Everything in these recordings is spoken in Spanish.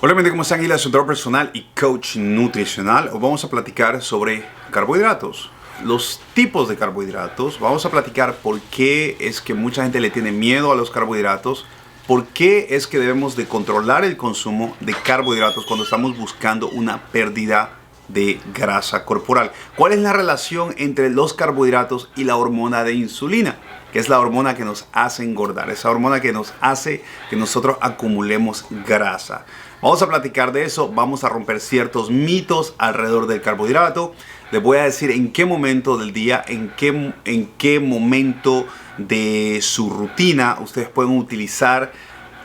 Hola, gente, ¿cómo están? Soy entrenador personal y coach nutricional. Hoy vamos a platicar sobre carbohidratos, los tipos de carbohidratos. Vamos a platicar por qué es que mucha gente le tiene miedo a los carbohidratos, por qué es que debemos de controlar el consumo de carbohidratos cuando estamos buscando una pérdida de grasa corporal. ¿Cuál es la relación entre los carbohidratos y la hormona de insulina? Que es la hormona que nos hace engordar, esa hormona que nos hace que nosotros acumulemos grasa. Vamos a platicar de eso, vamos a romper ciertos mitos alrededor del carbohidrato. Les voy a decir en qué momento del día, en qué momento de su rutina ustedes pueden utilizar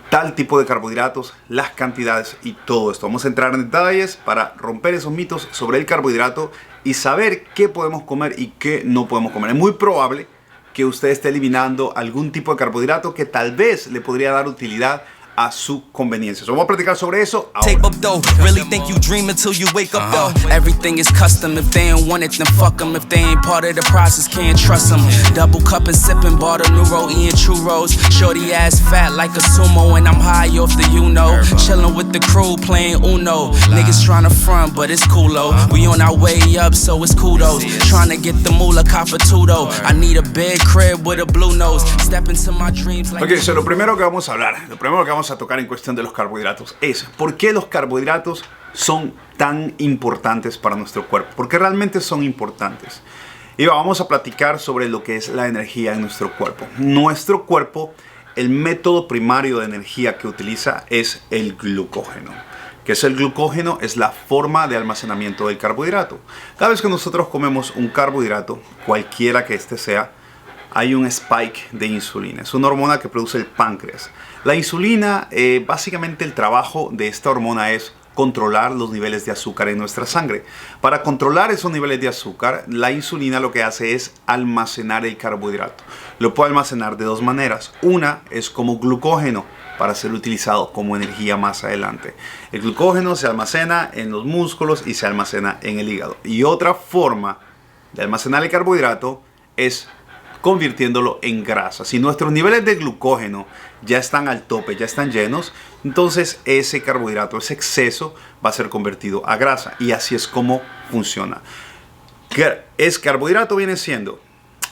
tal tipo de carbohidratos, las cantidades y todo esto. Vamos a entrar en detalles para romper esos mitos sobre el carbohidrato y saber qué podemos comer y qué no podemos comer. Es muy probable que usted esté eliminando algún tipo de carbohidrato que tal vez le podría dar utilidad a su conveniencia. Vamos a platicar sobre eso ahora. Really think you dream until you wake up though. Everything is custom. If they ain't want it, then fuck them. If they ain't part of the process, can't trust them. Double cup and sipping, bought a new roll, eating churros. Shorty ass fat like a sumo, and I'm high off the Chillin' with the crew, playing Uno. Niggas tryna front, but it's cool though. We on our way up, so it's kudos. Tryna get the moolah, cop a tudo. I need a big crib with a blue nose. Step into my dreams like. Ok, so lo primero que vamos a hablar, lo primero que vamos a tocar en cuestión de los carbohidratos es por qué los carbohidratos son tan importantes para nuestro cuerpo, porque realmente son importantes. Y vamos a platicar sobre lo que es la energía en nuestro cuerpo. Nuestro cuerpo, el método primario de energía que utiliza es el glucógeno. ¿Qué es el glucógeno? Es la forma de almacenamiento del carbohidrato. Cada vez que nosotros comemos un carbohidrato, cualquiera que este sea, hay un spike de insulina. Es una hormona que produce el páncreas. La insulina, básicamente el trabajo de esta hormona es controlar los niveles de azúcar en nuestra sangre. Para controlar esos niveles de azúcar, la insulina lo que hace es almacenar el carbohidrato. Lo puede almacenar de dos maneras. Una es como glucógeno para ser utilizado como energía más adelante. El glucógeno se almacena en los músculos y se almacena en el hígado. Y otra forma de almacenar el carbohidrato es convirtiéndolo en grasa. Si nuestros niveles de glucógeno ya están al tope, ya están llenos, entonces ese carbohidrato, ese exceso va a ser convertido a grasa. Y así es como funciona. Carbohidrato viene siendo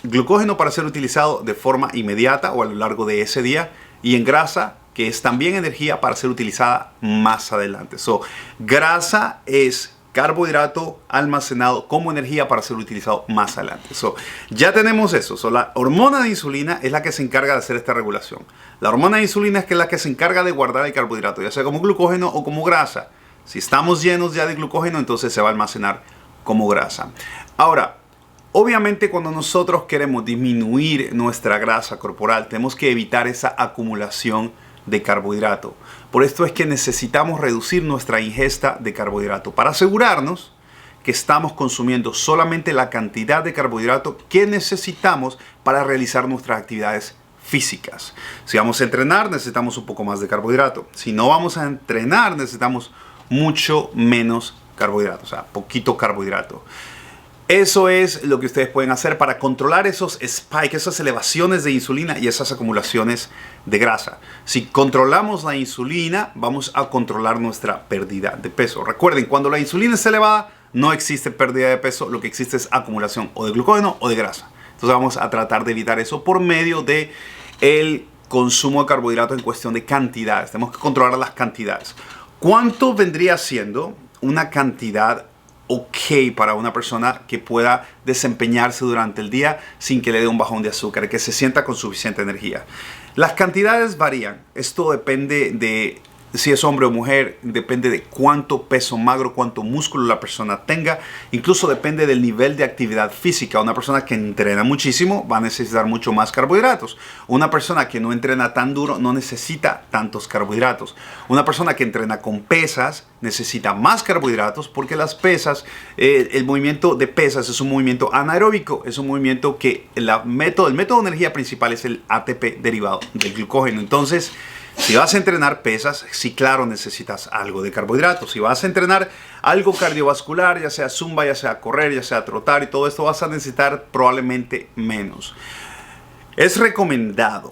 glucógeno para ser utilizado de forma inmediata o a lo largo de ese día, y en grasa, que es también energía para ser utilizada más adelante. Grasa es carbohidrato almacenado como energía para ser utilizado más adelante. Ya tenemos eso. La hormona de insulina es la que se encarga de hacer esta regulación. La hormona de insulina es la que se encarga de guardar el carbohidrato, ya sea como glucógeno o como grasa. Si estamos llenos ya de glucógeno, entonces se va a almacenar como grasa. Ahora, obviamente cuando nosotros queremos disminuir nuestra grasa corporal, tenemos que evitar esa acumulación de carbohidrato. Por esto es que necesitamos reducir nuestra ingesta de carbohidrato para asegurarnos que estamos consumiendo solamente la cantidad de carbohidrato que necesitamos para realizar nuestras actividades físicas. Si vamos a entrenar, necesitamos un poco más de carbohidrato. Si no vamos a entrenar, necesitamos mucho menos carbohidrato, o sea, poquito carbohidrato. Eso es lo que ustedes pueden hacer para controlar esos spikes, esas elevaciones de insulina y esas acumulaciones de grasa. Si controlamos la insulina, vamos a controlar nuestra pérdida de peso. Recuerden, cuando la insulina está elevada, no existe pérdida de peso, lo que existe es acumulación o de glucógeno o de grasa. Entonces vamos a tratar de evitar eso por medio de el consumo de carbohidratos en cuestión de cantidades. Tenemos que controlar las cantidades. ¿Cuánto vendría siendo una cantidad ok para una persona que pueda desempeñarse durante el día sin que le dé un bajón de azúcar, que se sienta con suficiente energía? Las cantidades varían. Esto depende de si es hombre o mujer, depende de cuánto peso magro, cuánto músculo la persona tenga. Incluso depende del nivel de actividad física. Una persona que entrena muchísimo va a necesitar mucho más carbohidratos. Una persona que no entrena tan duro no necesita tantos carbohidratos. Una persona que entrena con pesas necesita más carbohidratos porque las pesas, el movimiento de pesas es un movimiento anaeróbico. Es un movimiento que el método de energía principal es el ATP derivado del glucógeno. Entonces, si vas a entrenar pesas, sí, claro, necesitas algo de carbohidratos. Si vas a entrenar algo cardiovascular, ya sea zumba, ya sea correr, ya sea trotar y todo esto, vas a necesitar probablemente menos. Es recomendado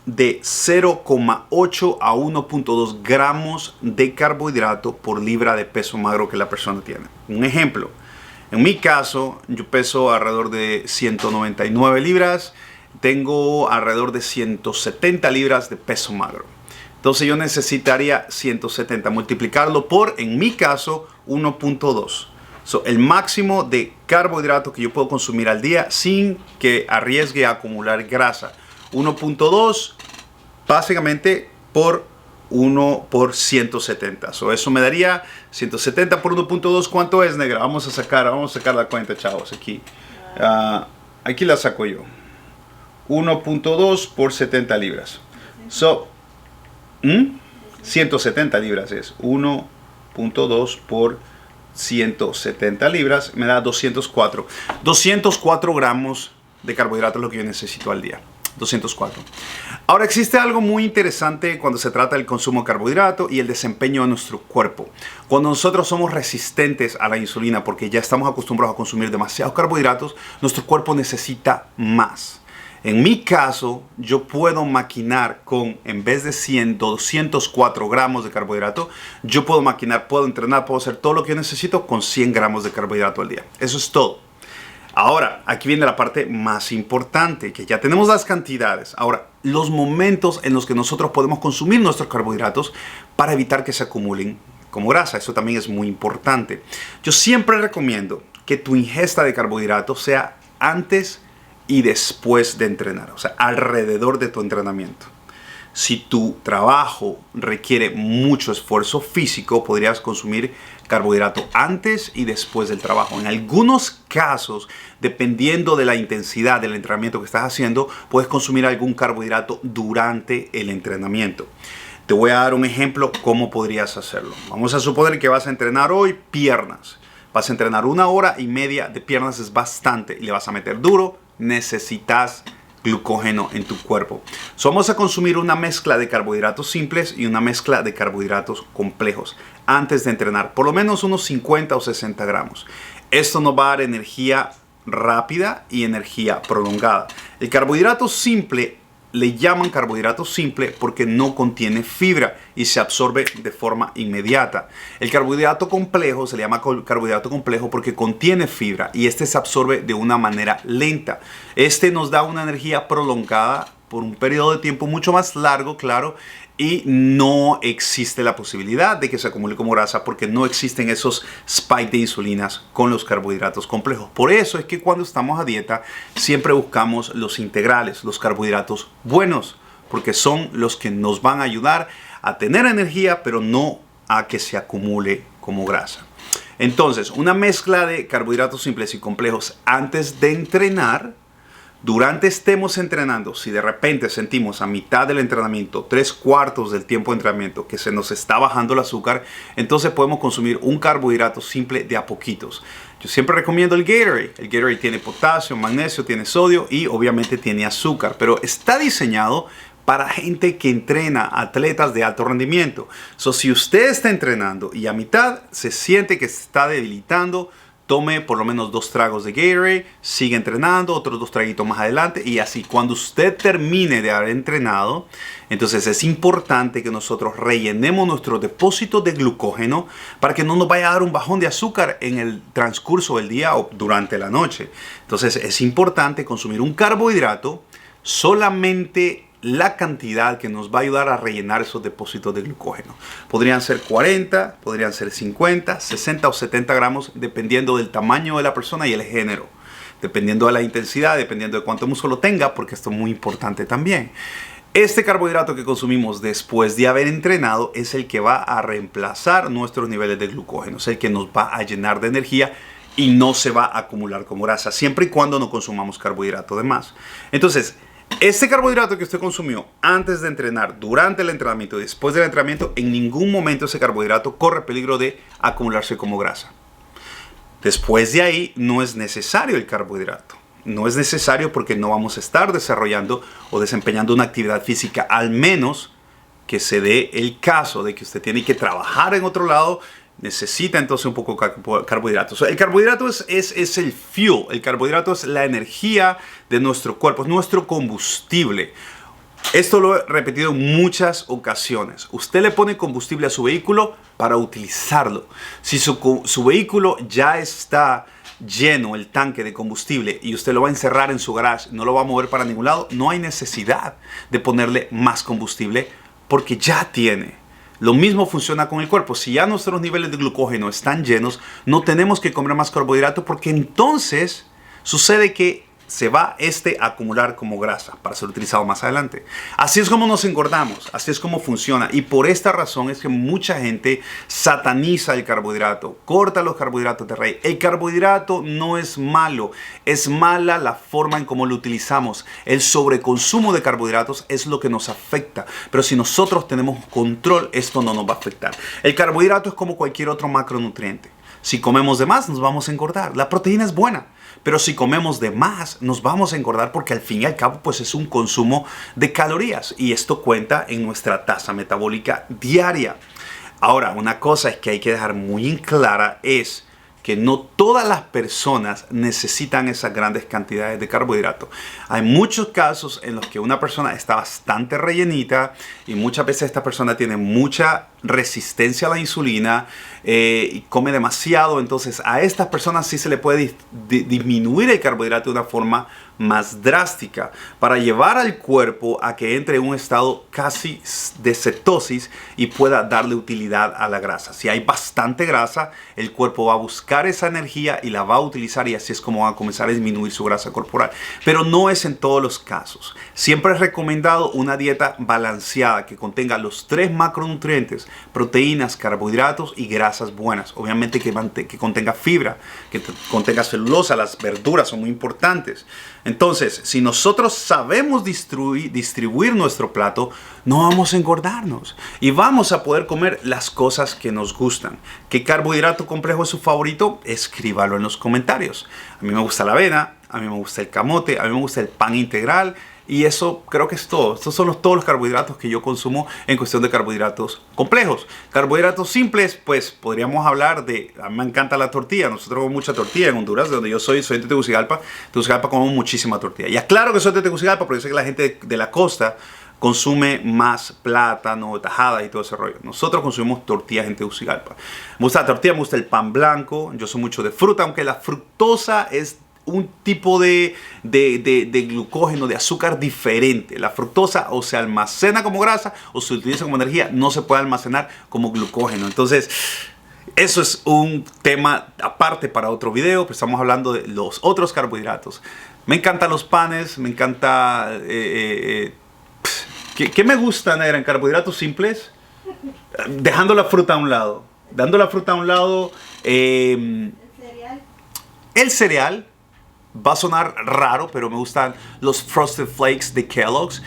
de 0,8 a 1,2 gramos de carbohidrato por libra de peso magro que la persona tiene. Un ejemplo, en mi caso, yo peso alrededor de 199 libras, tengo alrededor de 170 libras de peso magro. Entonces yo necesitaría 170, multiplicarlo por, en mi caso, 1,2. El máximo de carbohidrato que yo puedo consumir al día sin que arriesgue a acumular grasa. 1,2 básicamente por 1 por 170. Eso me daría 170 por 1,2. ¿Cuánto es, negra? Vamos a sacar la cuenta, chavos. Aquí la saco yo. 1,2 por 70 libras. 170 libras es 1,2 por 170 libras. Me da 204. 204 gramos de carbohidrato es lo que yo necesito al día. 204. Ahora existe algo muy interesante cuando se trata del consumo de carbohidrato y el desempeño de nuestro cuerpo. Cuando nosotros somos resistentes a la insulina porque ya estamos acostumbrados a consumir demasiados carbohidratos, nuestro cuerpo necesita más. En mi caso, yo puedo maquinar con, en vez de 100, 204 gramos de carbohidrato, yo puedo maquinar, puedo entrenar, puedo hacer todo lo que yo necesito con 100 gramos de carbohidrato al día. Eso es todo. Ahora, aquí viene la parte más importante, que ya tenemos las cantidades. Ahora, los momentos en los que nosotros podemos consumir nuestros carbohidratos para evitar que se acumulen como grasa. Eso también es muy importante. Yo siempre recomiendo que tu ingesta de carbohidratos sea antes y después de entrenar, o sea, alrededor de tu entrenamiento. Si tu trabajo requiere mucho esfuerzo físico, podrías consumir carbohidrato antes y después del trabajo. En algunos casos, dependiendo de la intensidad del entrenamiento que estás haciendo, puedes consumir algún carbohidrato durante el entrenamiento. Te voy a dar un ejemplo cómo podrías hacerlo. Vamos a suponer que vas a entrenar hoy piernas. Vas a entrenar 1 hora y media de piernas, es bastante, y le vas a meter duro. Necesitas glucógeno en tu cuerpo. Vamos a consumir una mezcla de carbohidratos simples y una mezcla de carbohidratos complejos antes de entrenar, por lo menos unos 50 o 60 gramos. Esto nos va a dar energía rápida y energía prolongada. El carbohidrato simple le llaman carbohidrato simple porque no contiene fibra y se absorbe de forma inmediata. El carbohidrato complejo se le llama carbohidrato complejo porque contiene fibra y este se absorbe de una manera lenta. Este nos da una energía prolongada por un periodo de tiempo mucho más largo, claro, y no existe la posibilidad de que se acumule como grasa porque no existen esos spikes de insulinas con los carbohidratos complejos. Por eso es que cuando estamos a dieta siempre buscamos los integrales, los carbohidratos buenos, porque son los que nos van a ayudar a tener energía, pero no a que se acumule como grasa. Entonces, una mezcla de carbohidratos simples y complejos antes de entrenar. Durante estemos entrenando, si de repente sentimos a mitad del entrenamiento, 3/4 del tiempo de entrenamiento, que se nos está bajando el azúcar, entonces podemos consumir un carbohidrato simple de a poquitos. Yo siempre recomiendo el Gatorade. El Gatorade tiene potasio, magnesio, tiene sodio y obviamente tiene azúcar, pero está diseñado para gente que entrena, atletas de alto rendimiento. Si usted está entrenando y a mitad se siente que se está debilitando, tome por lo menos 2 tragos de Gatorade, sigue entrenando, otros 2 traguitos más adelante y así. Cuando usted termine de haber entrenado, entonces es importante que nosotros rellenemos nuestro depósito de glucógeno para que no nos vaya a dar un bajón de azúcar en el transcurso del día o durante la noche. Entonces es importante consumir un carbohidrato solamente la cantidad que nos va a ayudar a rellenar esos depósitos de glucógeno. Podrían ser 40, podrían ser 50, 60 o 70 gramos, dependiendo del tamaño de la persona y el género. Dependiendo de la intensidad, dependiendo de cuánto músculo tenga, porque esto es muy importante también. Este carbohidrato que consumimos después de haber entrenado es el que va a reemplazar nuestros niveles de glucógeno. Es el que nos va a llenar de energía y no se va a acumular como grasa, siempre y cuando no consumamos carbohidrato de más. Entonces, este carbohidrato que usted consumió antes de entrenar, durante el entrenamiento y después del entrenamiento, en ningún momento ese carbohidrato corre peligro de acumularse como grasa. Después de ahí no es necesario el carbohidrato. No es necesario porque no vamos a estar desarrollando o desempeñando una actividad física, al menos que se dé el caso de que usted tiene que trabajar en otro lado. Necesita entonces un poco de carbohidratos. El carbohidrato es el fuel. El carbohidrato es la energía de nuestro cuerpo, es nuestro combustible. Esto lo he repetido en muchas ocasiones. Usted le pone combustible a su vehículo para utilizarlo. Si su vehículo ya está lleno, el tanque de combustible, y usted lo va a encerrar en su garage, no lo va a mover para ningún lado, no hay necesidad de ponerle más combustible porque ya tiene. Lo mismo funciona con el cuerpo. Si ya nuestros niveles de glucógeno están llenos, no tenemos que comer más carbohidratos porque entonces sucede que se va a acumular como grasa para ser utilizado más adelante. Así es como nos engordamos, así es como funciona. Y por esta razón es que mucha gente sataniza el carbohidrato, corta los carbohidratos de raíz. El carbohidrato no es malo, es mala la forma en cómo lo utilizamos. El sobreconsumo de carbohidratos es lo que nos afecta. Pero si nosotros tenemos control, esto no nos va a afectar. El carbohidrato es como cualquier otro macronutriente. Si comemos de más, nos vamos a engordar. La proteína es buena, pero si comemos de más, nos vamos a engordar porque al fin y al cabo pues es un consumo de calorías y esto cuenta en nuestra tasa metabólica diaria. Ahora, una cosa es que hay que dejar muy en clara es que no todas las personas necesitan esas grandes cantidades de carbohidratos. Hay muchos casos en los que una persona está bastante rellenita y muchas veces esta persona tiene mucha resistencia a la insulina y come demasiado. Entonces a estas personas sí se le puede disminuir el carbohidrato de una forma más drástica para llevar al cuerpo a que entre en un estado casi de cetosis y pueda darle utilidad a la grasa. Si hay bastante grasa, el cuerpo va a buscar esa energía y la va a utilizar y así es como va a comenzar a disminuir su grasa corporal. Pero no es en todos los casos. Siempre es recomendado una dieta balanceada que contenga los 3 macronutrientes: proteínas, carbohidratos y grasas buenas. Obviamente que contenga fibra, que contenga celulosa. Las verduras son muy importantes. Entonces, si nosotros sabemos distribuir nuestro plato, no vamos a engordarnos y vamos a poder comer las cosas que nos gustan. ¿Qué carbohidrato complejo es su favorito? Escríbalo en los comentarios. A mí me gusta la avena, a mí me gusta el camote, a mí me gusta el pan integral. Y eso creo que es todo. Estos son todos los carbohidratos que yo consumo en cuestión de carbohidratos complejos. Carbohidratos simples, pues podríamos hablar de... A mí me encanta la tortilla. Nosotros comemos mucha tortilla en Honduras, de donde yo soy de Tegucigalpa. En Tegucigalpa comemos muchísima tortilla. Y aclaro que soy de Tegucigalpa, porque yo sé que la gente de la costa consume más plátano, tajadas y todo ese rollo. Nosotros consumimos tortillas en Tegucigalpa. Me gusta la tortilla, me gusta el pan blanco. Yo soy mucho de fruta, aunque la fructosa es un tipo de glucógeno, de azúcar diferente. La fructosa o se almacena como grasa o se utiliza como energía, no se puede almacenar como glucógeno. Entonces, eso es un tema aparte para otro video, pero estamos hablando de los otros carbohidratos. Me encantan los panes, me encanta... ¿Qué me gusta, Negra, en carbohidratos simples? Dejando la fruta a un lado. Dando la fruta a un lado... el cereal. Va a sonar raro, pero me gustan los Frosted Flakes de Kellogg's.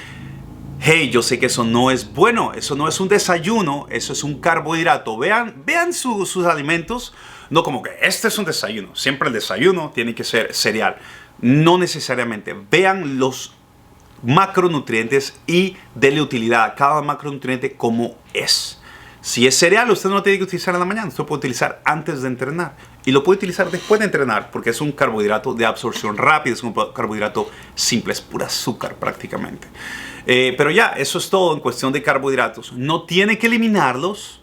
Hey, yo sé que eso no es bueno, eso no es un desayuno, eso es un carbohidrato. Vean sus alimentos, no como que este es un desayuno. Siempre el desayuno tiene que ser cereal. No necesariamente. Vean los macronutrientes y denle utilidad a cada macronutriente como es. Si es cereal, usted no lo tiene que utilizar en la mañana, usted lo puede utilizar antes de entrenar. Y lo puede utilizar después de entrenar, porque es un carbohidrato de absorción rápida, es un carbohidrato simple, es pura azúcar prácticamente. Pero ya, eso es todo en cuestión de carbohidratos. No tiene que eliminarlos,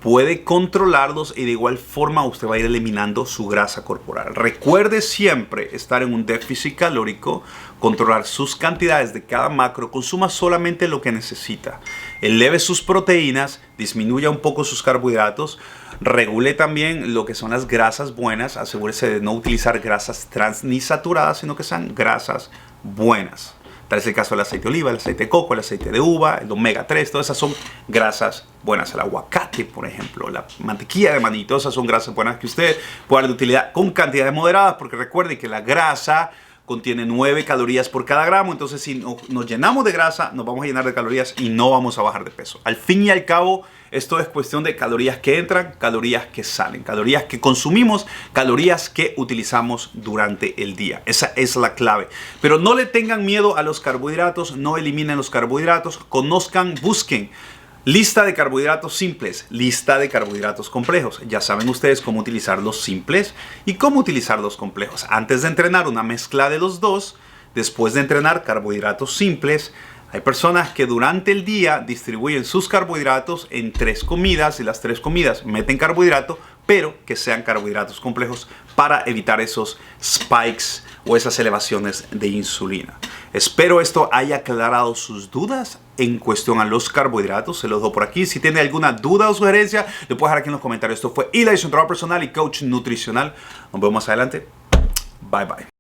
puede controlarlos y de igual forma usted va a ir eliminando su grasa corporal. Recuerde siempre estar en un déficit calórico, controlar sus cantidades de cada macro, consuma solamente lo que necesita. Eleve sus proteínas, disminuya un poco sus carbohidratos, regule también lo que son las grasas buenas, asegúrese de no utilizar grasas trans ni saturadas, sino que sean grasas buenas. Tal es el caso del aceite de oliva, el aceite de coco, el aceite de uva, el omega 3, todas esas son grasas buenas. El aguacate, por ejemplo, la mantequilla de maní, todas esas son grasas buenas que usted puede dar de utilidad con cantidades moderadas, porque recuerde que la grasa contiene 9 calorías por cada gramo, entonces si nos llenamos de grasa, nos vamos a llenar de calorías y no vamos a bajar de peso. Al fin y al cabo, esto es cuestión de calorías que entran, calorías que salen, calorías que consumimos, calorías que utilizamos durante el día. Esa es la clave. Pero no le tengan miedo a los carbohidratos, no eliminen los carbohidratos, conozcan, busquen lista de carbohidratos simples, lista de carbohidratos complejos. Ya saben ustedes cómo utilizar los simples y cómo utilizar los complejos. Antes de entrenar, una mezcla de los dos. Después de entrenar, carbohidratos simples. Hay personas que durante el día distribuyen sus carbohidratos en 3 comidas y las 3 comidas meten carbohidrato, pero que sean carbohidratos complejos para evitar esos spikes o esas elevaciones de insulina. Espero esto haya aclarado sus dudas en cuestión a los carbohidratos. Se los dejo por aquí. Si tiene alguna duda o sugerencia, lo puedes dejar aquí en los comentarios. Esto fue Eli, su entrenador personal y coach nutricional. Nos vemos más adelante. Bye bye.